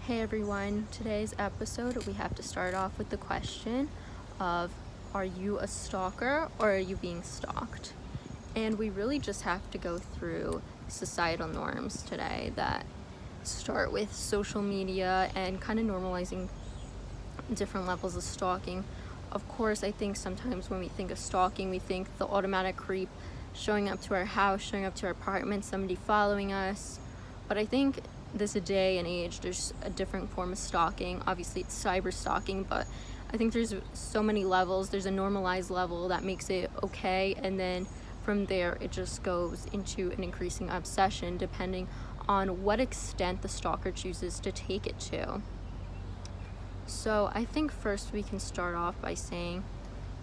Hey everyone, today's episode we have to start off with the question of, are you a stalker or are you being stalked? And we really just have to go through societal norms today that start with social media and kind of normalizing different levels of stalking. Of course, I think sometimes when we think of stalking, we think the automatic creep showing up to our house, showing up to our apartment, somebody following us. But I think this day and age, there's a different form of stalking. Obviously, it's cyber stalking, but I think there's so many levels. There's a normalized level that makes it okay, and then from there, it just goes into an increasing obsession depending on what extent the stalker chooses to take it to. So I think first we can start off by saying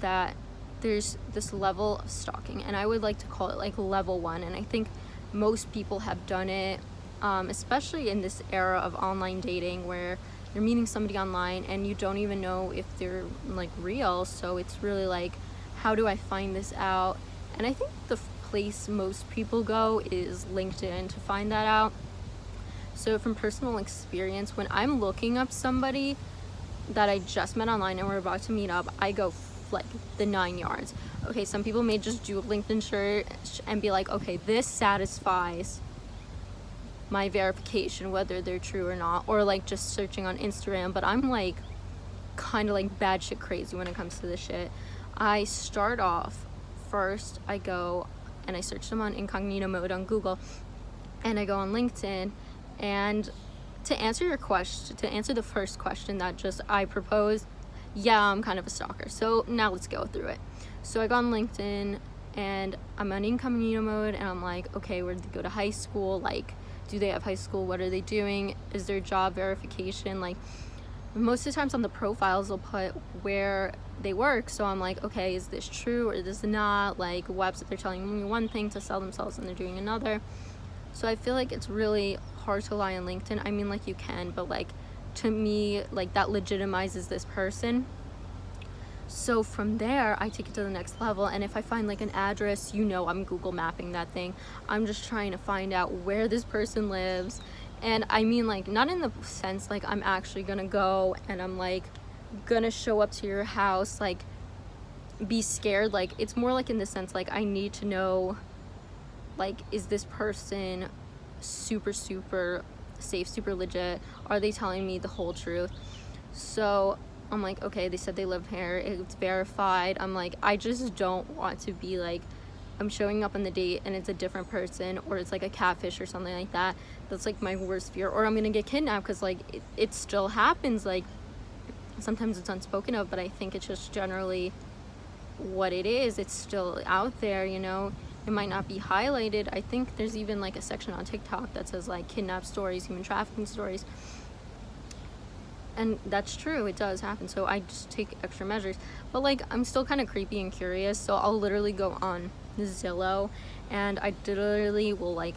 that there's this level of stalking, and I would like to call it like level 1, and I think most people have done it, especially in this era of online dating where you're meeting somebody online and you don't even know if they're like real. So it's really like, how do I find this out? And I think the place most people go is LinkedIn to find that out. So from personal experience, when I'm looking up somebody that I just met online and we're about to meet up, I go like the 9 yards. Okay, some people may just do a LinkedIn search and be like, okay, this satisfies my verification, whether they're true or not, or like just searching on Instagram. But I'm like kind of like bad shit crazy when it comes to this shit. I start off first, I go and I search them on incognito mode on Google, and I go on LinkedIn. And to answer your question, to answer the first question that just I proposed, yeah, I'm kind of a stalker. So now let's go through it. So I go on LinkedIn and I'm on incognito mode, and I'm like, okay, where did they go to high school? Like, do they have high school? What are they doing? Is there job verification? Like, most of the times on the profiles they'll put where they work. So I'm like, okay, is this true or is this not? Like, website, they're telling me one thing to sell themselves and they're doing another. So I feel like it's really hard to lie on LinkedIn. I mean, like, you can, but like, to me, like, that legitimizes this person. So from there, I take it to the next level, and if I find like an address, I'm Google mapping that thing. I'm just trying to find out where this person lives. And I mean, like, not in the sense like I'm actually gonna go and I'm like gonna show up to your house, like be scared. Like, it's more like in the sense like I need to know, like, is this person super safe, super legit? Are they telling me the whole truth? So I'm like, okay, they said they live here, it's verified. I'm like, I just don't want to be like, I'm showing up on the date and it's a different person, or it's like a catfish or something like that. That's like my worst fear. Or I'm gonna get kidnapped, because like it still happens. Like, sometimes it's unspoken of, but I think it's just generally what it is. It's still out there, it might not be highlighted. I think there's even like a section on TikTok that says like kidnap stories, human trafficking stories. And that's true, it does happen. So I just take extra measures. But like, I'm still kind of creepy and curious, so I'll literally go on Zillow and I literally will like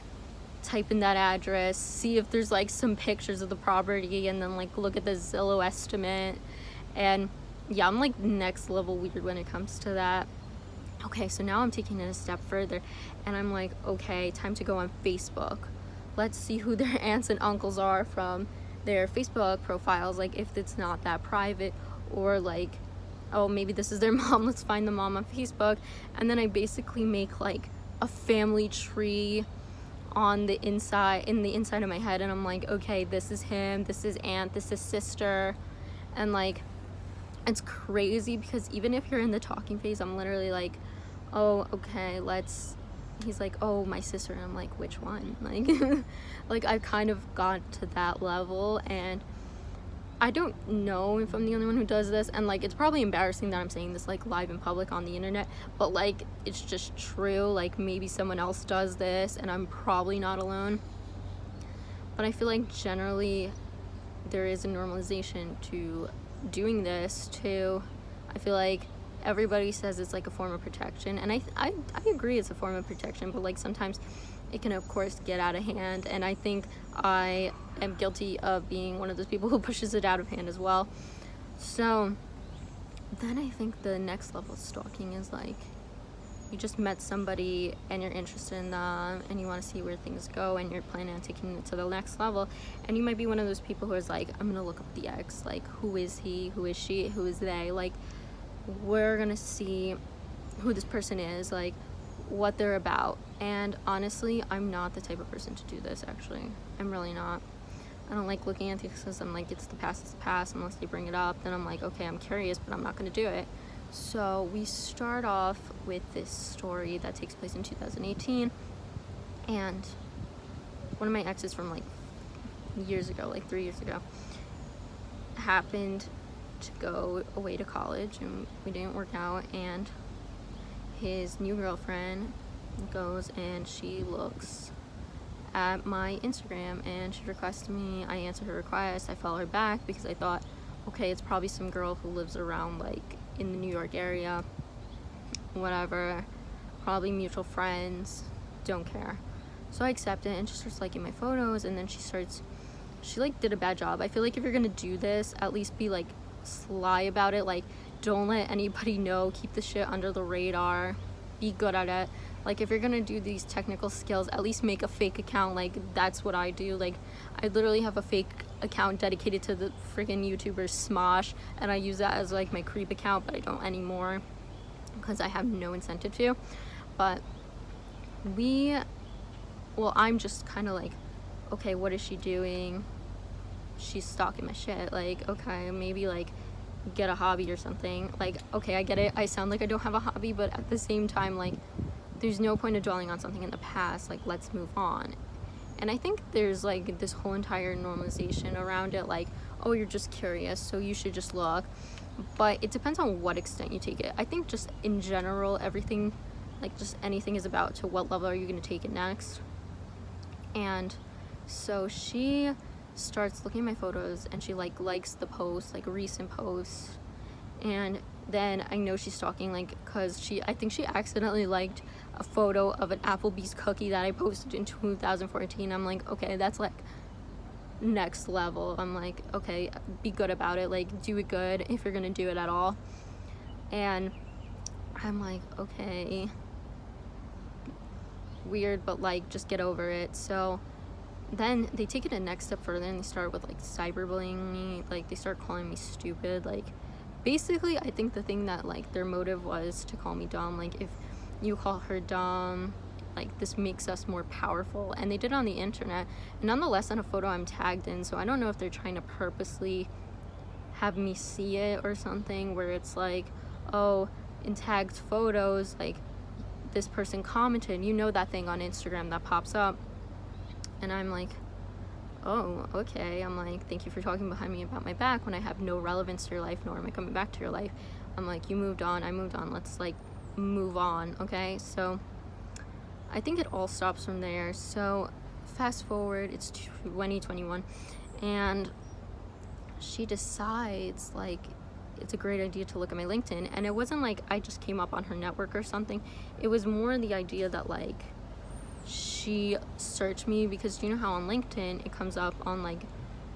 type in that address, see if there's like some pictures of the property, and then like look at the Zillow estimate. And yeah, I'm like next level weird when it comes to that. Okay, so now I'm taking it a step further, and I'm like, okay, time to go on Facebook. Let's see who their aunts and uncles are from their Facebook profiles, like if it's not that private, or like, oh, maybe this is their mom, let's find the mom on Facebook. And then I basically make like a family tree in the inside of my head, and I'm like, okay, this is him, this is aunt, this is sister. And like, it's crazy because even if you're in the talking phase, I'm literally like, oh, okay, he's like, oh, my sister. And I'm like, which one? Like, like, I've kind of got to that level, and I don't know if I'm the only one who does this. And like, it's probably embarrassing that I'm saying this like live in public on the internet, but like, it's just true. Like, maybe someone else does this and I'm probably not alone. But I feel like generally there is a normalization to doing this too. I feel like everybody says it's like a form of protection, and I agree it's a form of protection, but like sometimes it can of course get out of hand, and I think I am guilty of being one of those people who pushes it out of hand as well. So then I think the next level of stalking is like you just met somebody and you're interested in them and you want to see where things go and you're planning on taking it to the next level. And you might be one of those people who is like, I'm gonna look up the ex, like who is he, who is she, who is they, like we're gonna see who this person is, like what they're about. And honestly, I'm not the type of person to do this. Actually, I'm really not. I don't like looking at things because I'm like, it's the past unless they bring it up. Then I'm like, okay, I'm curious, but I'm not going to do it. So we start off with this story that takes place in 2018, and one of my exes from like years ago, like 3 years ago, happened to go away to college and we didn't work out, and his new girlfriend goes and she looks at my Instagram and she requests me. I answer her request. I follow her back because I thought, okay, it's probably some girl who lives around like in the New York area, whatever, probably mutual friends, don't care. So I accept it and she starts liking my photos, and then she like did a bad job. I feel like if you're gonna do this, at least be like sly about it. Like, don't let anybody know, keep the shit under the radar, be good at it. Like, if you're gonna do these technical skills, at least make a fake account. Like, that's what I do. Like, I literally have a fake account dedicated to the freaking YouTuber Smosh, and I use that as like my creep account, but I don't anymore because I have no incentive to. But I'm just kind of like, okay, what is she doing? She's stalking my shit. Like, okay, maybe like get a hobby or something. Like, okay, I get it, I sound like I don't have a hobby, but at the same time, like, there's no point of dwelling on something in the past. Like, let's move on. And I think there's like this whole entire normalization around it, like, oh, you're just curious, so you should just look. But it depends on what extent you take it. I think just in general, everything, like just anything is about to what level are you going to take it next. And so she starts looking at my photos and she like likes the posts, like recent posts, and then I know she's stalking, like, because I think she accidentally liked a photo of an Applebee's cookie that I posted in 2014. I'm like, okay, that's like next level. I'm like, okay, be good about it, like do it good if you're gonna do it at all. And I'm like, okay, weird, but like just get over it. So then they take it a next step further and they start with like cyberbullying me. Like, they start calling me stupid. Like, basically, I think the thing that like their motive was to call me dumb. Like, if you call her dumb, like, this makes us more powerful. And they did it on the internet, and nonetheless on a photo I'm tagged in. So I don't know if they're trying to purposely have me see it or something, where it's like, oh, in tagged photos, like, this person commented, you know, that thing on Instagram that pops up. And I'm like, oh, okay. I'm like, thank you for talking behind me about my back when I have no relevance to your life, nor am I coming back to your life. I'm like, you moved on, I moved on, let's like move on, okay? So I think it all stops from there. So fast forward, it's 2021, and she decides like it's a great idea to look at my LinkedIn. And it wasn't like I just came up on her network or something. It was more the idea that like she searched me, because you know how on LinkedIn it comes up on like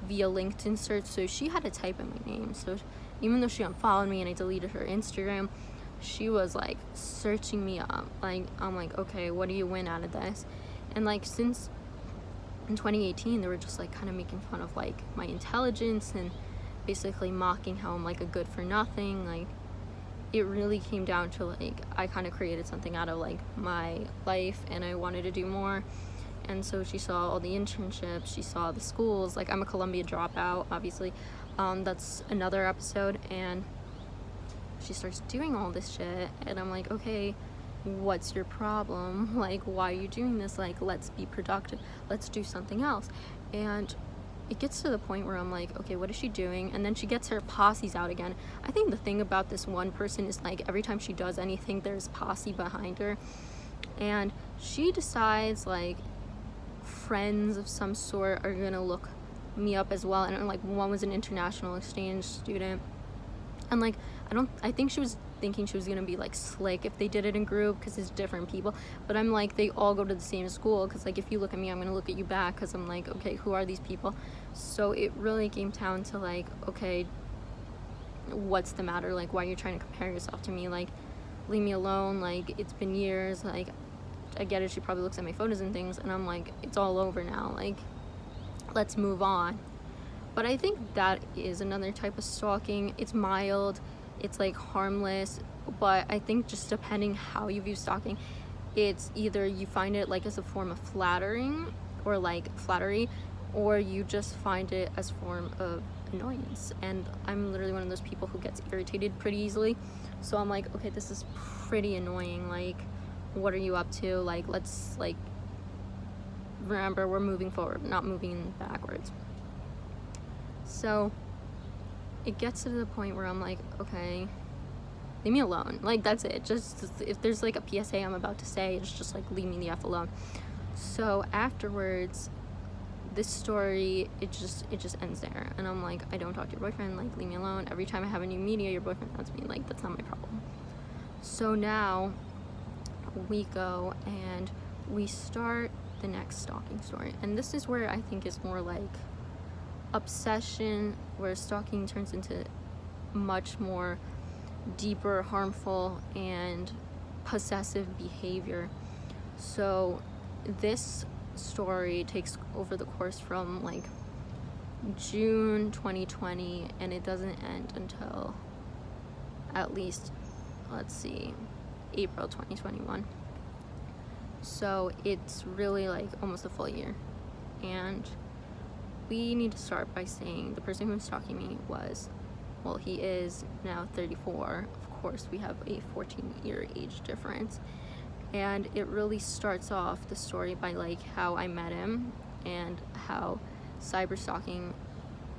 via LinkedIn search. So she had to type in my name. So even though she unfollowed me and I deleted her Instagram, she was like searching me up. Like, I'm like, okay, what do you win out of this? And like, since in 2018 they were just like kind of making fun of like my intelligence and basically mocking how I'm like a good for nothing. Like, it really came down to like I kind of created something out of like my life and I wanted to do more. And so she saw all the internships, she saw the schools. Like, I'm a Columbia dropout, obviously. That's another episode. And she starts doing all this shit, and I'm like, okay, what's your problem? Like, why are you doing this? Like, let's be productive, let's do something else. And it gets to the point where I'm like, okay, what is she doing? And then she gets her posses out again. I think the thing about this one person is like every time she does anything, there's posse behind her. And she decides like friends of some sort are gonna look me up as well. And like, one was an international exchange student. And like, I think she was thinking she was gonna be like slick if they did it in group, because it's different people. But I'm like, they all go to the same school, because like if you look at me, I'm gonna look at you back, because I'm like, okay, who are these people? So it really came down to like, okay, what's the matter? Like, why are you trying to compare yourself to me? Like, leave me alone, like, it's been years, like, I get it, she probably looks at my photos and things, and I'm like, it's all over now, like, let's move on. But I think that is another type of stalking. It's mild, it's like harmless, but I think just depending how you view stalking, it's either you find it like as a form of flattering or like flattery, or you just find it as a form of annoyance. And I'm literally one of those people who gets irritated pretty easily, so I'm like, okay, this is pretty annoying, like, what are you up to? Like, let's, like, remember, we're moving forward, not moving backwards. So it gets to the point where I'm like, okay, leave me alone. Like, that's it. Just, if there's like a PSA I'm about to say, it's just like, leave me the F alone. So afterwards, this story, it just ends there. And I'm like, I don't talk to your boyfriend, like, leave me alone. Every time I have a new media, your boyfriend wants me, like, that's not my problem. So now we go and we start the next stalking story. And this is where I think is more like obsession, where stalking turns into much more deeper, harmful, and possessive behavior. So this story takes over the course from like June 2020, and it doesn't end until at least, let's see, April 2021. So it's really like almost a full year. And we need to start by saying the person who was stalking me was, well, he is now 34. Of course, we have a 14-year age difference. And it really starts off the story by like how I met him and how cyberstalking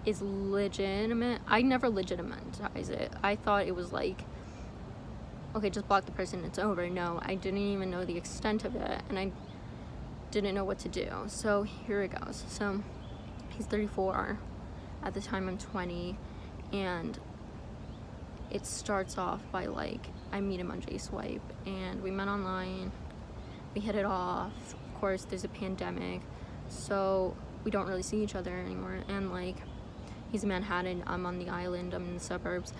is legitimate. I never legitimize it. I thought it was like, okay, just block the person, it's over. No, I didn't even know the extent of it, and I didn't know what to do. So here it goes. So he's 34. At the time, I'm 20, and it starts off by like, I meet him on JSwipe, and we met online. We hit it off. Of course, there's a pandemic, so we don't really see each other anymore. And like, he's in Manhattan, I'm on the island, I'm in the suburbs,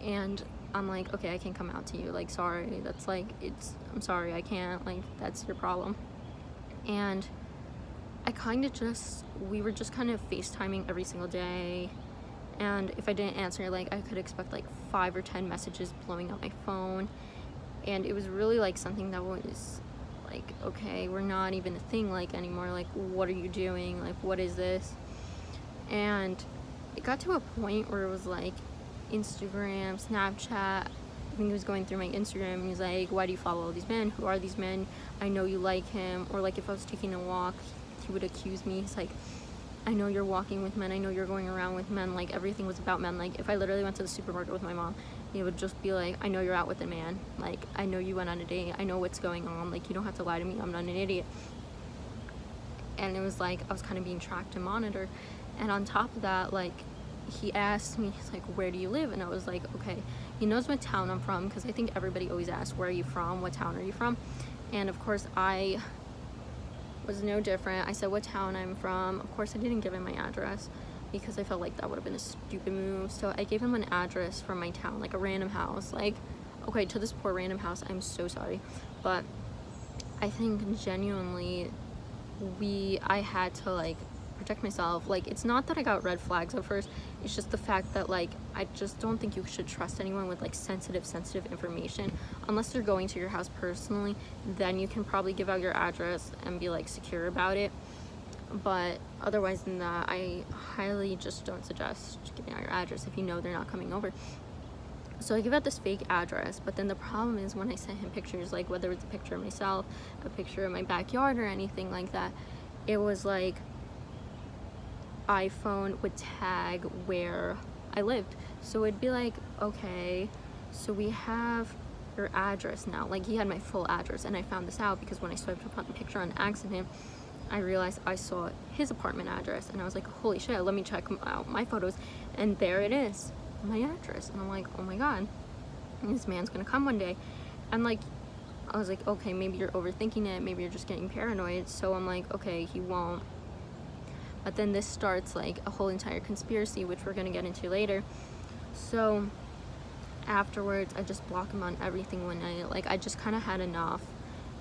and I'm like, okay, I can't come out to you, like, sorry, that's like, I'm sorry, I can't, like, that's your problem. And I kind of we were just kind of FaceTiming every single day, and if I didn't answer, like, I could expect like 5 or 10 messages blowing up my phone, and it was really like something that was like, okay, we're not even a thing like anymore, like, what are you doing, like, what is this? And it got to a point where it was like Instagram, Snapchat. I think he was going through my Instagram, and he was like, why do you follow all these men? Who are these men? I know you like him. Or like, if I was taking a walk, he would accuse me. He's like, I know you're walking with men, I know you're going around with men. Like, everything was about men. Like, if I literally went to the supermarket with my mom, he would just be like, I know you're out with a man, like, I know you went on a date, I know what's going on, like, you don't have to lie to me, I'm not an idiot. And it was like, I was kind of being tracked and monitored. And on top of that, like, he asked me, he's like, where do you live? And I was like, okay, he knows what town I'm from, because I think everybody always asks, where are you from, what town are you from? And of course I was no different. I said what town I'm from. Of course I didn't give him my address, because I felt like that would have been a stupid move. So I gave him an address from my town, like a random house. Like, okay, to this poor random house, I'm so sorry, but I think genuinely I had to like protect myself. Like, it's not that I got red flags at first, it's just the fact that like, I just don't think you should trust anyone with like sensitive information unless they're going to your house personally. Then you can probably give out your address and be like secure about it, but otherwise than that, I highly just don't suggest giving out your address if you know they're not coming over. So I give out this fake address, but then the problem is when I sent him pictures, like whether it's a picture of myself, a picture of my backyard, or anything like that, it was like iPhone would tag where I lived. So it'd be like, okay, so we have your address now. Like, he had my full address, and I found this out because when I swiped up on the picture on accident, I realized I saw his apartment address, and I was like, holy shit, let me check out my photos, and there it is, my address. And I'm like, oh my god, this man's gonna come one day. And like, I was like, okay, maybe you're overthinking it, maybe you're just getting paranoid. So I'm like, okay, he won't. But then this starts like a whole entire conspiracy, which we're gonna get into later. So afterwards, I just block him on everything one night. Like, I just kind of had enough.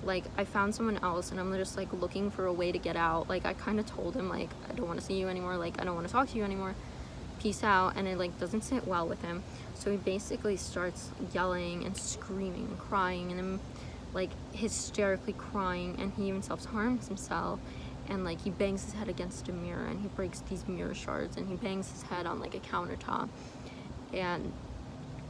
Like, I found someone else, and I'm just like looking for a way to get out. Like, I kind of told him, like, I don't want to see you anymore, like, I don't want to talk to you anymore, peace out. And it like doesn't sit well with him, so he basically starts yelling and screaming and crying, and I'm like hysterically crying, and he even self-harms himself, and like he bangs his head against a mirror, and he breaks these mirror shards, and he bangs his head on like a countertop. And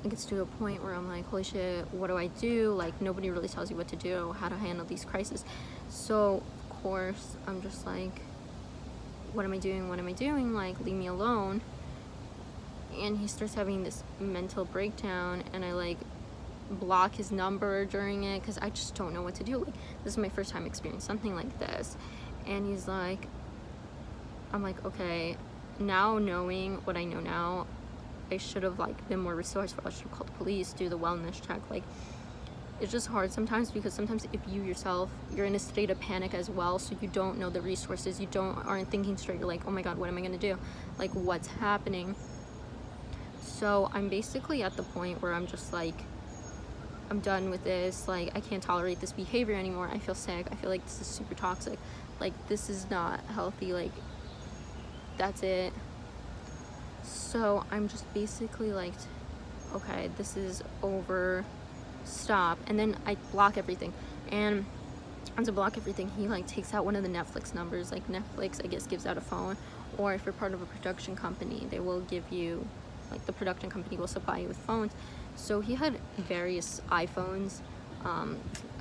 it gets to a point where I'm like, holy shit, what do I do? Like, nobody really tells you what to do, how to handle these crises. So of course I'm just like, what am I doing, like, leave me alone. And he starts having this mental breakdown, and I like block his number during it because I just don't know what to do. Like, this is my first time experiencing something like this. And he's like, I'm like, okay, now knowing what I know now, I should have like been more resourceful. I should have called the police, do the wellness check. Like, it's just hard sometimes, because sometimes if you yourself, you're in a state of panic as well, so you don't know the resources, you aren't thinking straight. You're like, oh my god, what am I gonna do? Like, what's happening? So I'm basically at the point where I'm just like, I'm done with this. Like, I can't tolerate this behavior anymore. I feel sick. I feel like this is super toxic. Like, this is not healthy. Like, that's it. So I'm just basically like, okay, this is over, stop. And then I block everything. And once I block everything, he like takes out one of the Netflix numbers. Like, Netflix, I guess, gives out a phone, or if you're part of a production company, they will give you, like, the production company will supply you with phones. So he had various iPhones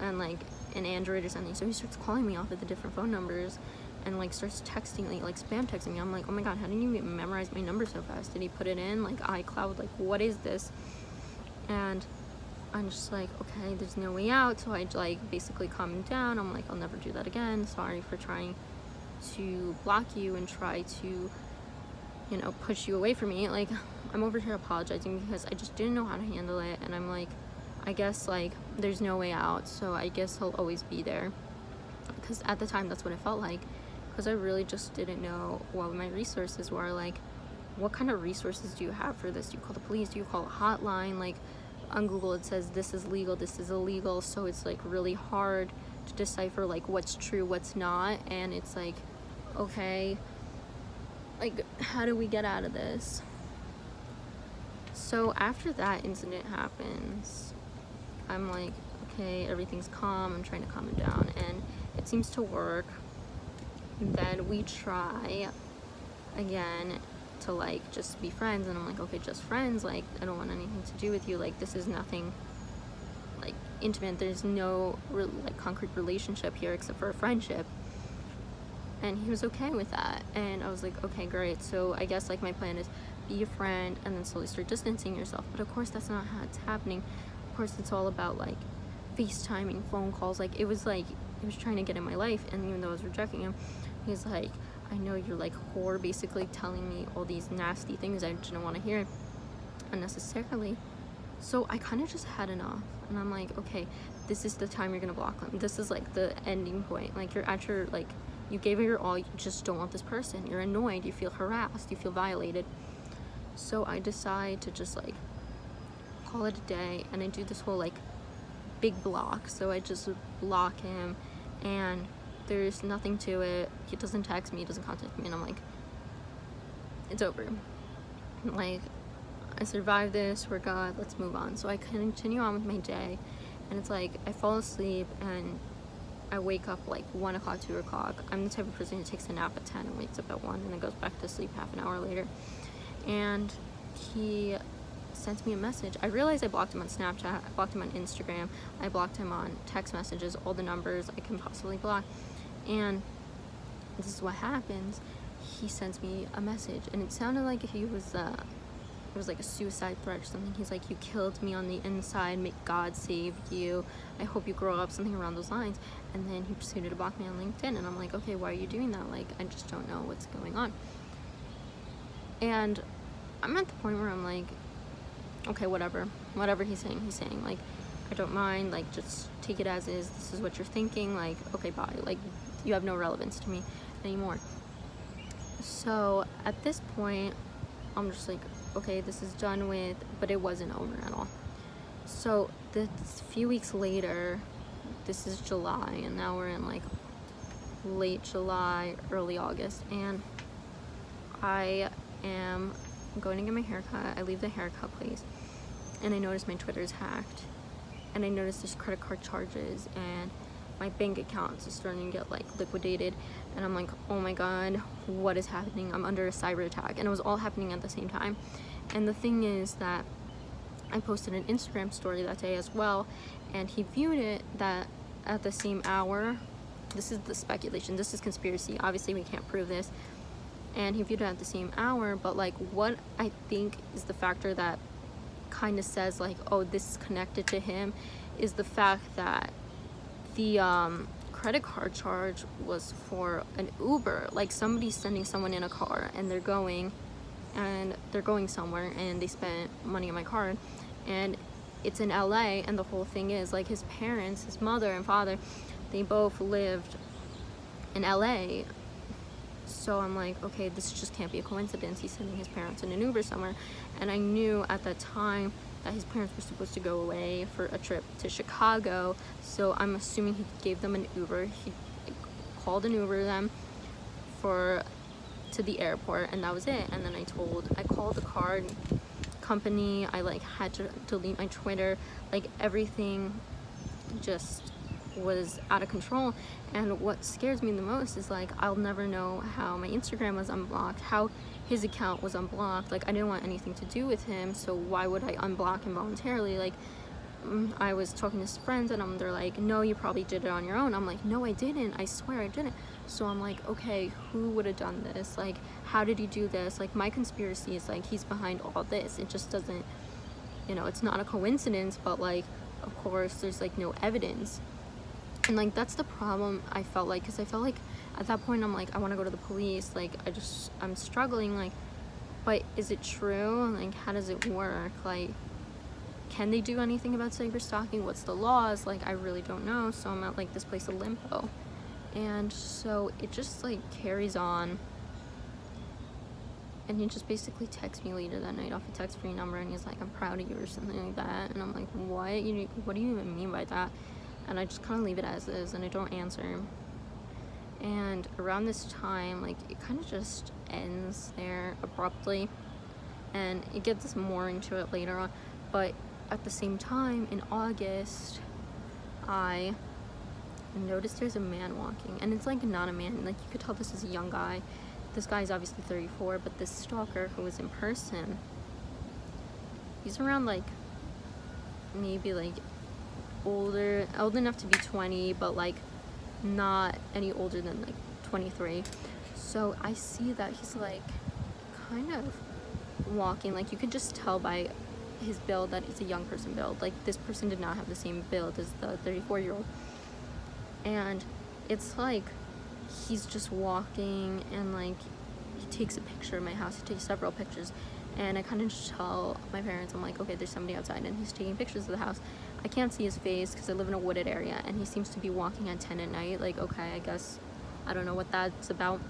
and like an Android or something. So he starts calling me off of the different phone numbers, and like starts texting me, like spam texting me. I'm like, oh my god, how did you memorize my number so fast? Did he put it in like iCloud? Like, what is this? And I'm just like, okay, there's no way out. So I like basically calm him down. I'm like, I'll never do that again. Sorry for trying to block you and try to, you know, push you away from me. Like, I'm over here apologizing because I just didn't know how to handle it. And I'm like, I guess like there's no way out, so I guess he'll always be there. Because at the time, that's what it felt like, because I really just didn't know what my resources were. Like, what kind of resources do you have for this? Do you call the police? Do you call a hotline? Like, on Google it says this is legal, this is illegal, so it's like really hard to decipher like what's true, what's not. And it's like, okay, like, how do we get out of this? So after that incident happens, I'm like, okay, everything's calm. I'm trying to calm it down, and it seems to work. Then we try again to like just be friends, and I'm like, okay, just friends. Like, I don't want anything to do with you. Like, this is nothing like intimate. There's no like concrete relationship here except for a friendship. And he was okay with that, and I was like, okay, great. So I guess like my plan is be a friend and then slowly start distancing yourself. But of course that's not how it's happening. Of course it's all about like FaceTiming, phone calls. Like, it was like he was trying to get in my life, and even though I was rejecting him, he's like, I know you're like whore, basically telling me all these nasty things I didn't want to hear unnecessarily. So I kind of just had enough, and I'm like, okay, this is the time you're gonna block him. This is like the ending point. Like, you're at your, like, you gave it your all, you just don't want this person. You're annoyed, you feel harassed, you feel violated. So I decide to just like call it a day, and I do this whole like big block. So I just block him, and there's nothing to it. He doesn't text me, he doesn't contact me, and I'm like, it's over. Like, I survived this, we're good, let's move on. So I continue on with my day, and it's like I fall asleep and I wake up like 1 o'clock, 2 o'clock. I'm the type of person who takes a nap at 10 and wakes up at 1 and then goes back to sleep half an hour later. And he sent me a message. I realized I blocked him on Snapchat, I blocked him on Instagram, I blocked him on text messages, all the numbers I can possibly block. And this is what happens. He sends me a message, and it sounded like he was it was like a suicide threat or something. He's like, you killed me on the inside, may God save you, I hope you grow up, something around those lines. And then he proceeded to block me on LinkedIn, and I'm like, okay, why are you doing that? Like, I just don't know what's going on. And I'm at the point where I'm like, okay, whatever he's saying, like, I don't mind, like, just take it as is, this is what you're thinking, like, okay, bye, like, you have no relevance to me anymore. So at this point, I'm just like, okay, this is done with, but it wasn't over at all. So this few weeks later, this is July, and now we're in like late July, early August, and I am going to get my haircut. I leave the haircut place, and I notice my Twitter is hacked, and I notice there's credit card charges, and my bank accounts is starting to get like liquidated, and I'm like, oh my god, what is happening? I'm under a cyber attack. And it was all happening at the same time. And the thing is that I posted an Instagram story that day as well, and he viewed it that at the same hour. This is the speculation, this is conspiracy, obviously we can't prove this, and he viewed it at the same hour. But like, what I think is the factor that kind of says like, oh, this is connected to him, is the fact that the credit card charge was for an Uber. Like, somebody's sending someone in a car, and they're going somewhere, and they spent money on my card, and it's in LA. And the whole thing is like, his parents, his mother and father, they both lived in LA. So I'm like, okay, this just can't be a coincidence. He's sending his parents in an Uber somewhere. And I knew at that time that his parents were supposed to go away for a trip to Chicago. So I'm assuming he gave them an Uber. He called an Uber them to the airport, and that was it. And then I called the card company. I like had to delete my Twitter. Like, everything just was out of control. And what scares me the most is like, I'll never know how my Instagram was unblocked, how his account was unblocked. Like, I didn't want anything to do with him, so why would I unblock him voluntarily? Like, I was talking to his friends, and they're like, no, you probably did it on your own. I'm like, no, I didn't, I swear I didn't. So I'm like, okay, who would have done this? Like, how did he do this? Like, my conspiracy is like, he's behind all this. It just doesn't, it's not a coincidence, but like, of course there's like no evidence. And like, that's the problem, I felt like, because I felt like at that point I'm like, I want to go to the police. Like, I'm struggling, like, but is it true? Like, how does it work? Like, can they do anything about cyber stalking? What's the laws? Like, I really don't know. So I'm at like this place of limbo. And so it just like carries on. And he just basically texts me later that night off a text-free number, and he's like, I'm proud of you, or something like that. And I'm like, what? What do you even mean by that? And I just kind of leave it as is, and I don't answer him. And around this time, like, it kind of just ends there abruptly, and it gets more into it later on. But at the same time, in August, I noticed there's a man walking, and it's like not a man, like, you could tell this is a young guy. This guy's obviously 34, but this stalker who was in person, he's around like maybe like old enough to be 20, but like not any older than like 23. So I see that he's like kind of walking, like, you could just tell by his build that it's a young person build. Like, this person did not have the same build as the 34-year-old. And it's like, he's just walking, and like, he takes a picture of my house. He takes several pictures, and I kind of just tell my parents, I'm like, okay, there's somebody outside, and he's taking pictures of the house. I can't see his face because I live in a wooded area, and he seems to be walking at 10 at night. Like, okay, I guess, I don't know what that's about.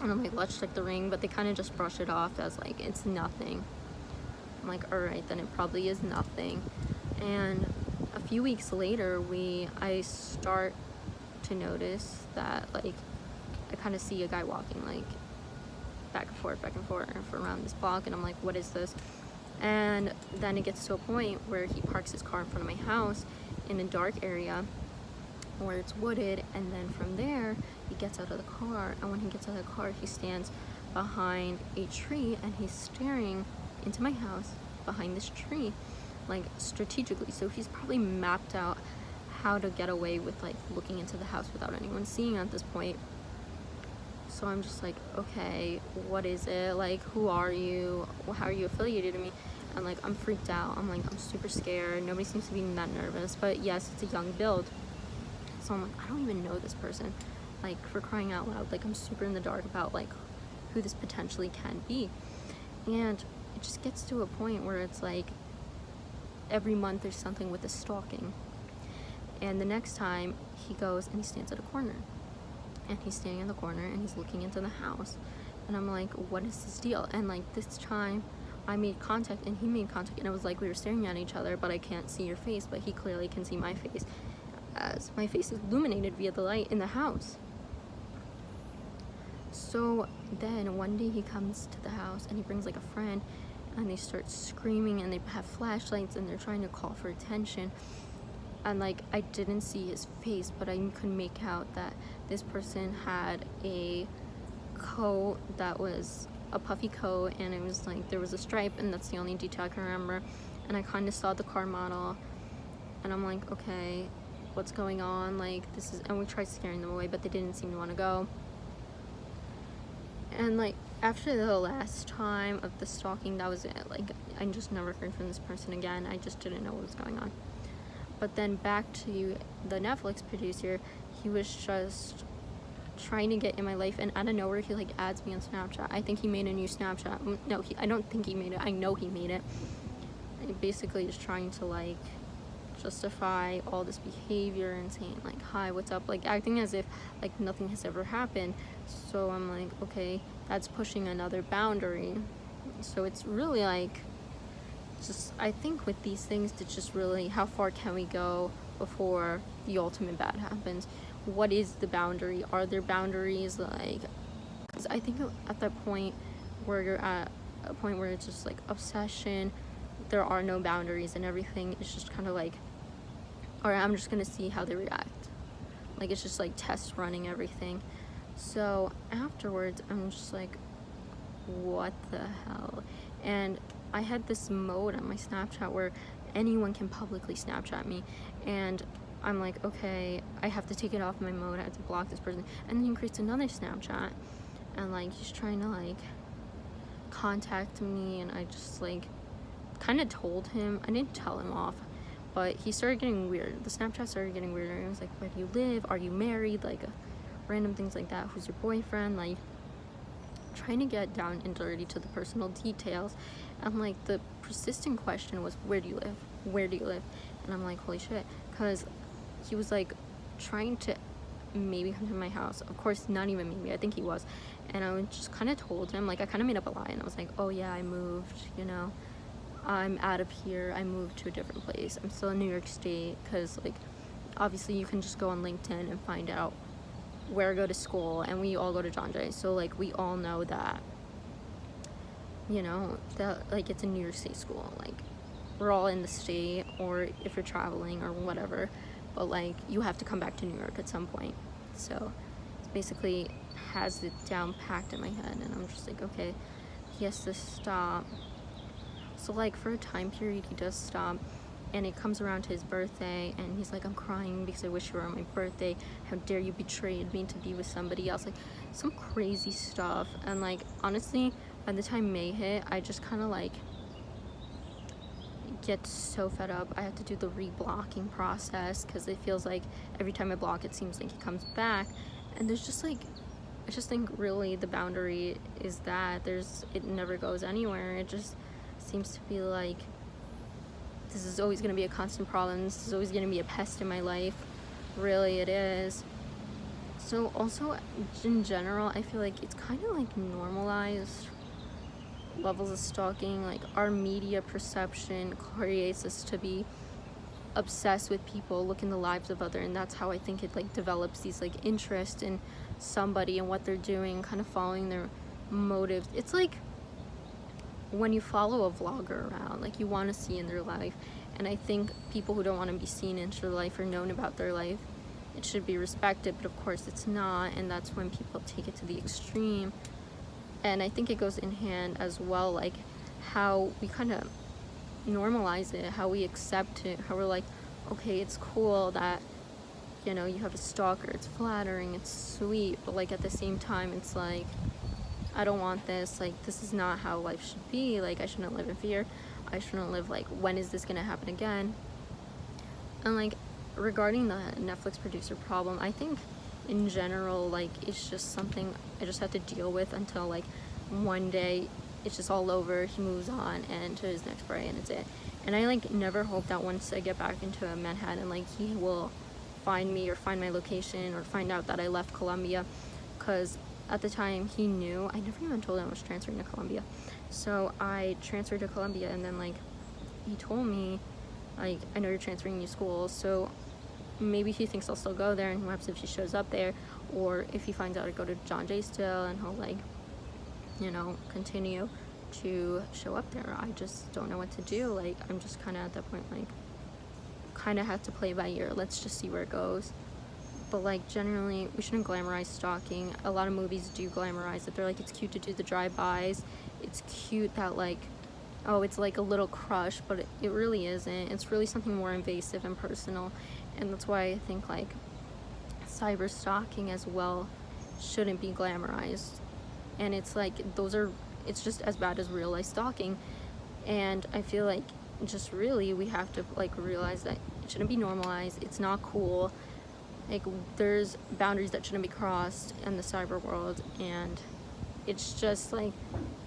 And I'm like, let's check the ring, but they kind of just brush it off as like, it's nothing. I'm like, all right, then it probably is nothing. And a few weeks later, I start to notice that, like, I kind of see a guy walking like back and forth for around this block, and I'm like, what is this? And then it gets to a point where he parks his car in front of my house in a dark area where it's wooded, and then from there he gets out of the car, and when he gets out of the car, he stands behind a tree, and he's staring into my house behind this tree, like, strategically. So he's probably mapped out how to get away with like looking into the house without anyone seeing at this point. So I'm just like, okay, what is it? Like, who are you? How are you affiliated to me? And like, I'm freaked out. I'm like, I'm super scared. Nobody seems to be that nervous, but yes, it's a young build. So I'm like, I don't even know this person. Like, for crying out loud, like, I'm super in the dark about like who this potentially can be. And it just gets to a point where it's like, every month there's something with the stalking. And the next time he goes and he stands at a corner, and he's standing in the corner and he's looking into the house, and I'm like, what is this deal? And like, this time I made contact and he made contact, and it was like we were staring at each other, but I can't see your face, but he clearly can see my face, as my face is illuminated via the light in the house. So then one day he comes to the house and he brings like a friend, and they start screaming and they have flashlights and they're trying to call for attention. And like, I didn't see his face, but I could make out that this person had a coat that was a puffy coat, and it was like there was a stripe, and that's the only detail I can remember. And I kind of saw the car model, and I'm like, okay, what's going on? Like, this is, and we tried scaring them away, but they didn't seem to want to go. And like, after the last time of the stalking, that was it. Like, I just never heard from this person again. I just didn't know what was going on. But then back to the Netflix producer, he was just trying to get in my life, and out of nowhere he like adds me on Snapchat. I think he made a new Snapchat. No, I don't think he made it. I know he made it. He basically is trying to like justify all this behavior and saying like, hi, what's up, like acting as if like nothing has ever happened. So I'm like, okay, that's pushing another boundary. So it's really like, just, I think with these things, it's just really, how far can we go before the ultimate bad happens? What is the boundary? Are there boundaries? Like, because I think at that point where you're at a point where it's just like obsession, there are no boundaries, and everything is just kind of like, all right, I'm just gonna see how they react. Like, it's just like test running everything. So afterwards, I'm just like, what the hell? And I had this mode on my Snapchat where anyone can publicly Snapchat me, and I'm like, okay, I have to take it off my mode, I have to block this person. And then he creates another Snapchat, and like, he's trying to like contact me, and I just like kind of told him, I didn't tell him off, but he started getting weird. The Snapchat started getting weirder. It was like, where do you live? Are you married? Like, random things like that. Who's your boyfriend? Like, trying to get down and dirty to the personal details. And like, the persistent question was, where do you live? Where do you live? And I'm like, holy shit, because he was like trying to maybe come to my house. Of course, not even maybe, I think he was. And I just kind of told him, like, I kind of made up a lie, and I was like, oh yeah, I moved, you know, I'm out of here, I moved to a different place, I'm still in New York State, because like, obviously you can just go on LinkedIn and find out where I go to school, and we all go to John Jay, so like, we all know that, you know, that like, it's a New York State school. Like, we're all in the state, or if you're traveling or whatever, but like, you have to come back to New York at some point. So it's basically has it down packed in my head, and I'm just like, okay, he has to stop. So like, for a time period he does stop, and it comes around to his birthday, and he's like, I'm crying because I wish you were on my birthday, how dare you betrayed me to be with somebody else, like some crazy stuff. And like, honestly, by the time May hit, I just kind of like get so fed up. I have to do the re-blocking process, because it feels like every time I block, it seems like he comes back. And there's just like, I just think really the boundary is that it never goes anywhere. It just seems to be like, this is always going to be a constant problem, this is always going to be a pest in my life. Really, it is. So also, in general, I feel like it's kind of like normalized levels of stalking. Like, our media perception creates us to be obsessed with people, look in the lives of others, and that's how I think it like develops these like interest in somebody and what they're doing, kind of following their motives. It's like when you follow a vlogger around, like, you want to see in their life, and I think people who don't want to be seen into their life or known about their life, it should be respected, but of course it's not, and that's when people take it to the extreme. And I think it goes in hand as well, like how we kind of normalize it, how we accept it, how we're like, okay, it's cool that, you know, you have a stalker, it's flattering, it's sweet, but like at the same time, it's like, I don't want this, like, this is not how life should be. Like, I shouldn't live in fear, I shouldn't live like, when is this gonna happen again? And like, regarding the Netflix producer problem, I think in general, like, it's just something I just have to deal with until like one day it's just all over, he moves on and to his next prey, and it's it. And I like never hope that once I get back into Manhattan, like, he will find me or find my location or find out that I left Colombia, because at the time he knew. I never even told him I was transferring to Colombia. So I transferred to Columbia, and then like he told me, like, I know you're transferring new schools, so maybe he thinks I'll still go there, and what happens if she shows up there, or if he finds out I go to John Jay still, and he'll like, you know, continue to show up there. I just don't know what to do. Like, I'm just kind of at that point, like, kind of have to play by ear. Let's just see where it goes. But like, generally, we shouldn't glamorize stalking. A lot of movies do glamorize it. They're like, it's cute to do the drive-bys. It's cute that like, oh, it's like a little crush, but it really isn't. It's really something more invasive and personal. And that's why I think like cyber stalking as well shouldn't be glamorized. And it's like, it's just as bad as real life stalking. And I feel like just really we have to like realize that it shouldn't be normalized. It's not cool. Like, there's boundaries that shouldn't be crossed in the cyber world, and it's just like,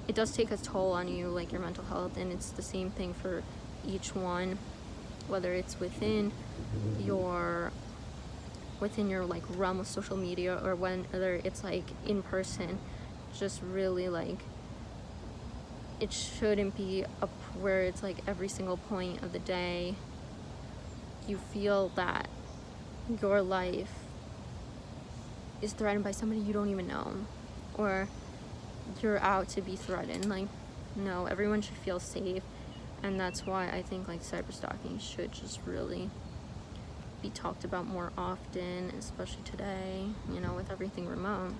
it does take a toll on you, like your mental health. And it's the same thing for each one, whether it's within your like realm of social media, or whether it's like in person. Just really like, it shouldn't be up where it's like every single point of the day you feel that your life is threatened by somebody you don't even know, or you're out to be threatened. Like, no, everyone should feel safe. And that's why I think like cyber stalking should just really be talked about more often, especially today, you know, with everything remote.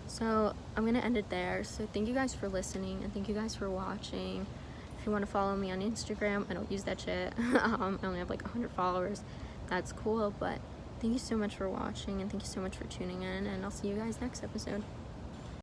So I'm gonna end it there. So thank you guys for listening, and thank you guys for watching. If you want to follow me on Instagram, I don't use that shit. I only have like 100 followers. That's cool, but thank you so much for watching, and thank you so much for tuning in, and I'll see you guys next episode.